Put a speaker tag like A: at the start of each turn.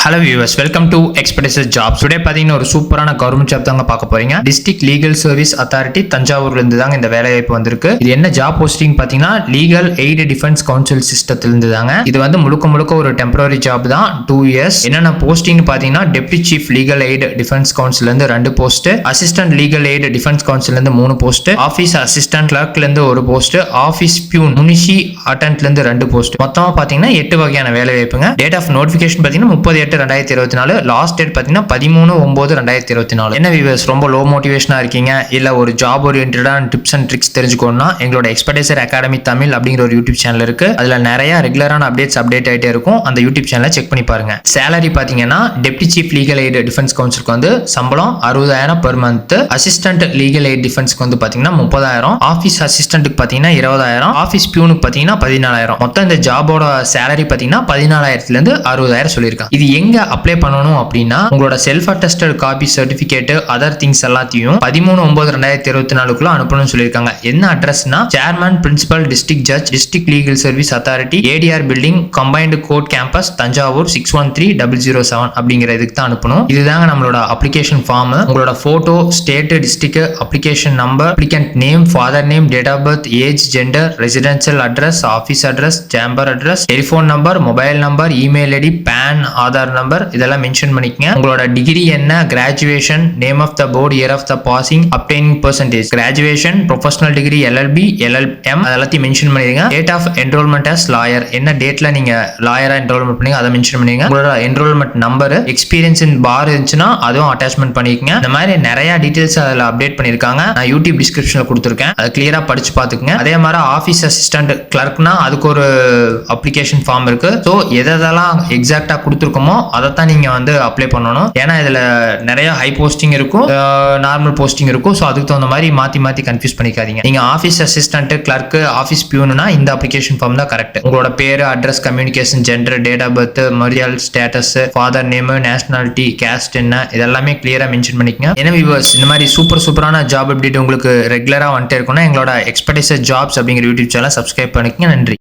A: Hello viewers, welcome to Expeditions Jobs. Today பாத்தீங்கன்னா ஒரு சூப்பரான கவர்மெண்ட் ஜாப் தாங்க பார்க்க போறீங்க. டிஸ்ட்ரிக்ட் லீகல் சர்வீஸ் அத்தாரிட்டி தஞ்சாவூர்ல இருந்து தாங்க இந்த வேலை வாய்ப்பு வந்திருக்கு. இது என்ன ஜாப் போஸ்டிங் பாத்தீங்கன்னா லீகல் எய்ட் டிஃபென்ஸ் கவுன்சில் சிஸ்டத்துல இருந்து தாங்க. இது வந்து முழுக்க ஒரு டெம்பரரி ஜாப் தான், 2 years. என்னென்ன போஸ்டிங் பாத்தீங்கன்னா deputy chief legal aid defence கவுன்சில்ல இருந்து 2 post, assistant legal aid defence கவுன்சில்ல இருந்து 3 போஸ்ட், ஆபீஸ் அசிஸ்டன்ட் கிளர்க்ல இருந்து 1 போஸ்ட், ஆபீஸ் பியூன் முனிஷி அட்டன்ட்ல இருந்து 2 போஸ்ட். மொத்தமா பாத்தீங்கன்னா 8 வகையான வேலை வாய்ப்புங்க. டேட் ஆஃப் நோட்டிபிகேஷன் பாத்தீங்கன்னா 30/8/2024, லாஸ்ட் டேட் பாத்தீங்கன்னா 13/9/2024. என்ன வியூவர்ஸ், ரொம்ப லோ மோட்டிவேஷனா இருக்கீங்க, இல்ல ஒரு ஜாப் ஓரியன்டடான டிப்ஸ் அண்ட் ட்ரிக்ஸ் தெரிஞ்சுக்கணும்னா எங்களோட எக்ஸ்பர்டைசர் அகாடமி தமிழ் அப்படிங்கிற ஒரு யூடியூப் சேனல் இருக்கு. அதுல நிறைய ரெகுலரான அப்டேட் ஆயிட்டே இருக்கும். அந்த யூடியூப் சேனலை செக் பண்ணி பாருங்க. சேலரி பாத்தீங்கன்னா deputy chief legal aid defence கவுன்சிலுக்கு வந்து சம்பளம் 60,000 per month, assistant legal aid டிஃபென்ஸ்க்கு வந்து பாத்தீங்கன்னா 30,000, ஆபீஸ் அசிஸ்டன்ட்டுக்கு பாத்தீங்கன்னா 20,000, ஆபீஸ் பியூனுக்கு பாத்தீங்கன்னா 14,000. மொத்தம் இந்த ஜாபோட சேலரி பாத்தீங்கன்னா 14,000 இருந்து 60,000 சொல்லியிருக்காங்க. இது எங்க அப்ளை பண்ணணும் அப்படின்னா உங்களோட self attested copy certificate other things எல்லாத்தையும் 13/9/2024 அனுப்பணும்னு சொல்லியிருக்காங்க. என்ன அட்ரஸ்னா chairman principal district judge district legal service authority ADR building combined court campus Thanjavur 613007 அப்படிங்கிற இதுக்கு தான் அனுப்பணும். இதுதாங்க நம்மளோட அப்ளிகேஷன் ஃபார்ம். உங்களோட photo, state, district, application number, applicant name, father name, date of birth, age, gender, residential address, office address, chamber address, telephone number, mobile number, email ID, PAN, Aadhaar number இதெல்லாம் mention பண்ணிக்கங்க. உங்களோட degree என்ன, graduation, name of the board, year of the passing, obtaining percentage, graduation, professional degree, LLB, LLM அதெல்லாத்தையும் mention பண்ணிடுங்க. Date of enrolment as lawyer, என்ன டேட்ல நீங்க லாயரா enrolment பண்ணீங்க அதை மென்ஷன் பண்ணிடுங்க. உங்களோட என்ரோல்மெண்ட் நம்பர், எக்ஸ்பீரியன்ஸ் இன் பார் இருந்துச்சுன்னா அதுவும் அட்டாச்மெண்ட் பண்ணிக்கங்க. இந்த மாதிரி நிறைய டீடைல்ஸ் அதில் அப்டேட் பண்ணிருக்காங்க. நான் யூடியூப் டிஸ்கிரிப்ஷன்ல கொடுத்துருக்கேன், அதை கிளியரா படிச்சு பாத்துக்கங்க. அதே மாதிரி ஆபீஸ் அசிஸ்டன்ட் கிளர்க்னா அதுக்கு ஒரு அப்ளிகேஷன் ஃபார்ம் இருக்கு. ஸோ எதெல்லாம் எக்ஸாக்டா கொடுத்துருக்கோமோ அதைத்தான் நீங்க வந்து அப்ளை பண்ணணும். ஏன்னா இதுல நிறைய ஹை போஸ்டிங் இருக்கும், நார்மல் போஸ்டிங் இருக்கும். ஸோ அதுக்கு தகுந்த மாதிரி மாத்தி கன்ஃபியூஸ் பண்ணிக்காதீங்க. நீங்க ஆஃபீஸ் அசிஸ்டன்ட், கிளர்க், ஆஃபீஸ் பியூனா இந்த அப்ளிகேஷன் ஃபார்ம் தான் கரெக்ட். உங்களோட பேரு, address, communication, gender, date of birth, marital status, father name, nationality, caste என்ன இதெல்லாமே கிளியரா மென்ஷன் பண்ணிக்கங்க. ஏன்னா வியூவர்ஸ், இந்த மாதிரி சூப்பரான ஜாப் அப்டேட் உங்களுக்கு ரெகுலரா வந்துட்டே இருக்கும்னா எங்களோட எக்ஸ்பர்டைசர் ஜாப்ஸ் அப்படிங்கிற யூடியூப் சேனல் சப்ஸ்கிரைப் பண்ணிக்கங்க. நன்றி.